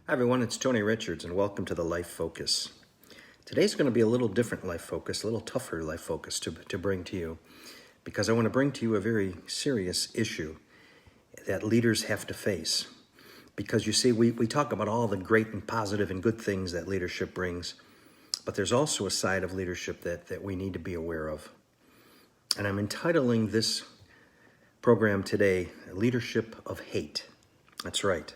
Hi everyone, it's Tony Richards and welcome to the Life Focus. Today's going to be a little different life focus, a little tougher life focus to bring to you, because I want to bring to you a very serious issue that leaders have to face. Because you see, we talk about all the great and positive and good things that leadership brings, but there's also a side of leadership that we need to be aware of. And I'm entitling this program today, Leadership of Hate. That's right.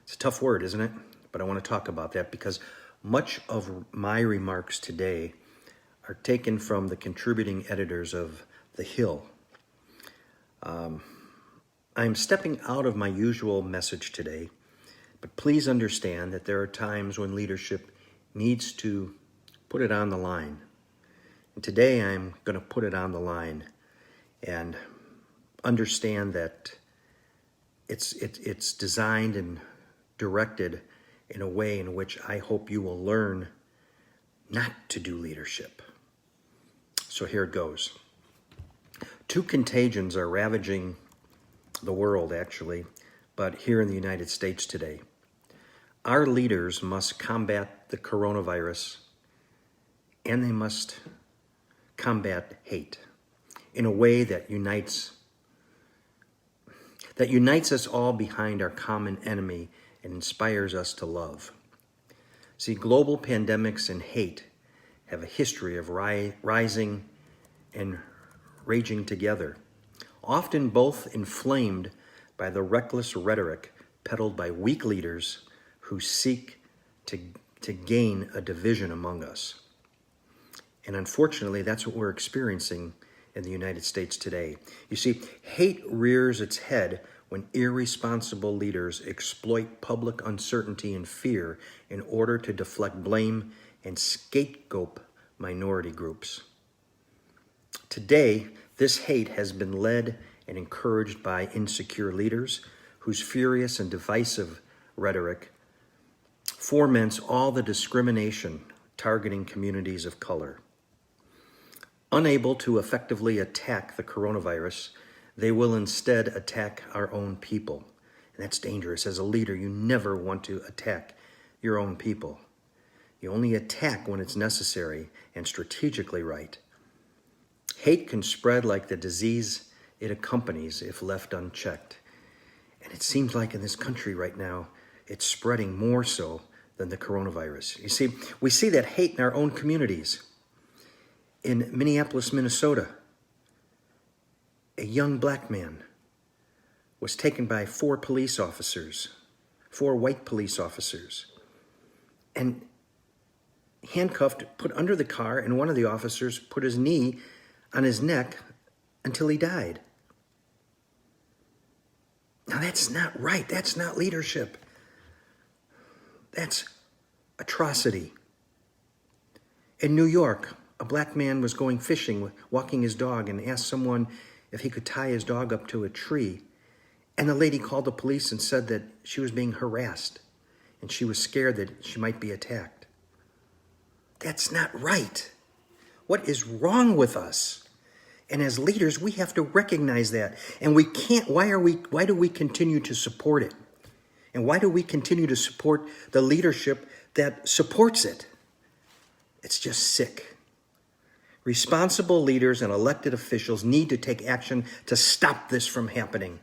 It's a tough word, isn't it? But I want to talk about that because much of my remarks today are taken from the contributing editors of The Hill. I'm stepping out of my usual message today, but please understand that there are times when leadership needs to put it on the line. And today I'm going to put it on the line and understand that it's designed and directed in a way in which I hope you will learn not to do leadership. So here it goes. Two contagions are ravaging the world, actually, but here in the United States today. Our leaders must combat the coronavirus, and they must combat hate in a way that unites us all behind our common enemy and inspires us to love. See, global pandemics and hate have a history of rising and raging together, often both inflamed by the reckless rhetoric peddled by weak leaders who seek to gain a division among us. And unfortunately, that's what we're experiencing in the United States today. You see, hate rears its head when irresponsible leaders exploit public uncertainty and fear in order to deflect blame and scapegoat minority groups. Today, this hate has been led and encouraged by insecure leaders whose furious and divisive rhetoric foments all the discrimination targeting communities of color. Unable to effectively attack the coronavirus, they will instead attack our own people. And that's dangerous. As a leader, you never want to attack your own people. You only attack when it's necessary and strategically right. Hate can spread like the disease it accompanies if left unchecked. And it seems like in this country right now, it's spreading more so than the coronavirus. You see, we see that hate in our own communities. In Minneapolis, Minnesota, a young black man was taken by four white police officers, and handcuffed, put under the car, and one of the officers put his knee on his neck until he died. Now that's not right. That's not leadership. That's atrocity. In New York, a black man was going fishing, walking his dog, and asked someone if he could tie his dog up to a tree. And the lady called the police and said that she was being harassed and she was scared that she might be attacked. That's not right. What is wrong with us? And as leaders, we have to recognize that. And we can't, why do we continue to support it? And why do we continue to support the leadership that supports it? It's just sick. Responsible leaders and elected officials need to take action to stop this from happening.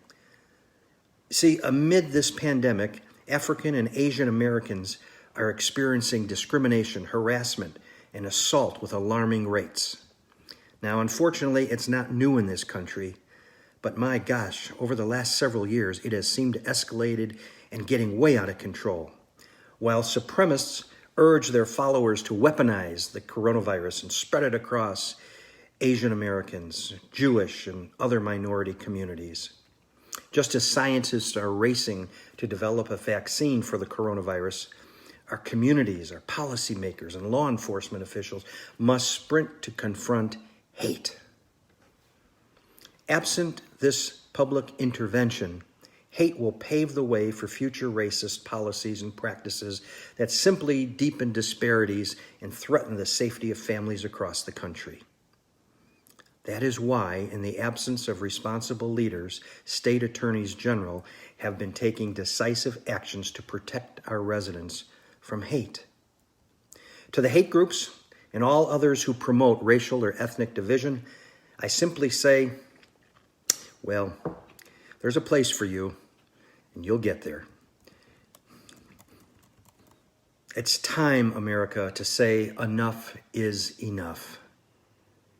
See, amid this pandemic, African and Asian Americans are experiencing discrimination, harassment, and assault with alarming rates. Now, unfortunately, it's not new in this country, but my gosh, over the last several years, it has seemed escalated and getting way out of control. While supremacists urge their followers to weaponize the coronavirus and spread it across Asian Americans, Jewish, and other minority communities. Just as scientists are racing to develop a vaccine for the coronavirus, our communities, our policymakers, and law enforcement officials must sprint to confront hate. Absent this public intervention, hate will pave the way for future racist policies and practices that simply deepen disparities and threaten the safety of families across the country. That is why, in the absence of responsible leaders, state attorneys general have been taking decisive actions to protect our residents from hate. To the hate groups and all others who promote racial or ethnic division, I simply say, well, there's a place for you, and you'll get there. It's time, America, to say enough is enough.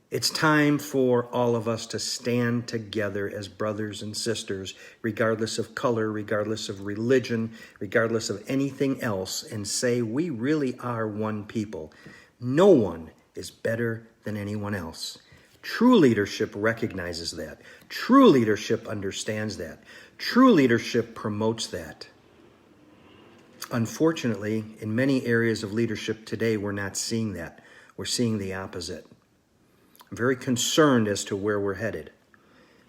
It's time for all of us to stand together as brothers and sisters, regardless of color, regardless of religion, regardless of anything else, and say we really are one people. No one is better than anyone else. True leadership recognizes that. True leadership understands that. True leadership promotes that. Unfortunately, in many areas of leadership today, we're not seeing that. We're seeing the opposite. I'm very concerned as to where we're headed.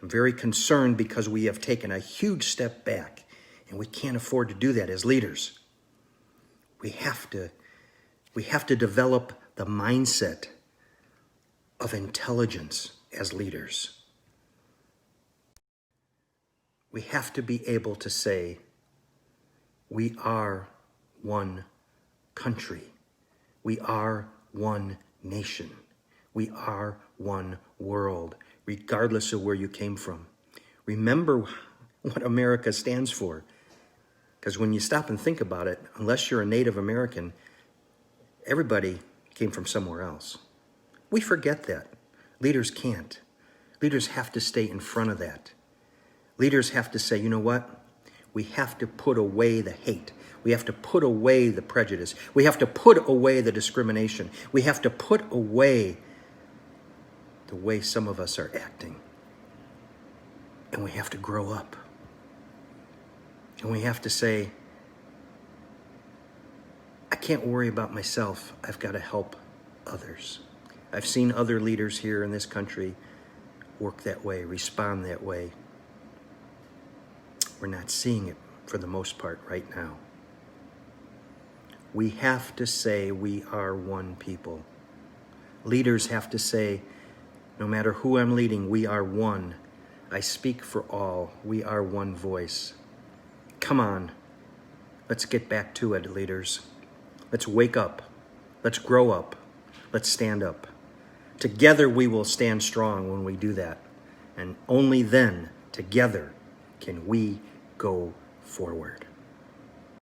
I'm very concerned because we have taken a huge step back, and we can't afford to do that as leaders. We have to develop the mindset of intelligence as leaders. We have to be able to say, we are one country. We are one nation. We are one world, regardless of where you came from. Remember what America stands for. Because when you stop and think about it, unless you're a Native American, everybody came from somewhere else. We forget that. Leaders can't. Leaders have to stay in front of that. Leaders have to say, you know what? We have to put away the hate. We have to put away the prejudice. We have to put away the discrimination. We have to put away the way some of us are acting. And we have to grow up. And we have to say, I can't worry about myself. I've got to help others. I've seen other leaders here in this country work that way, respond that way. We're not seeing it for the most part right now. We have to say we are one people. Leaders have to say, no matter who I'm leading, we are one. I speak for all. We are one voice. Come on. Let's get back to it, leaders. Let's wake up. Let's grow up. Let's stand up. Together we will stand strong when we do that. And only then, together, can we go forward.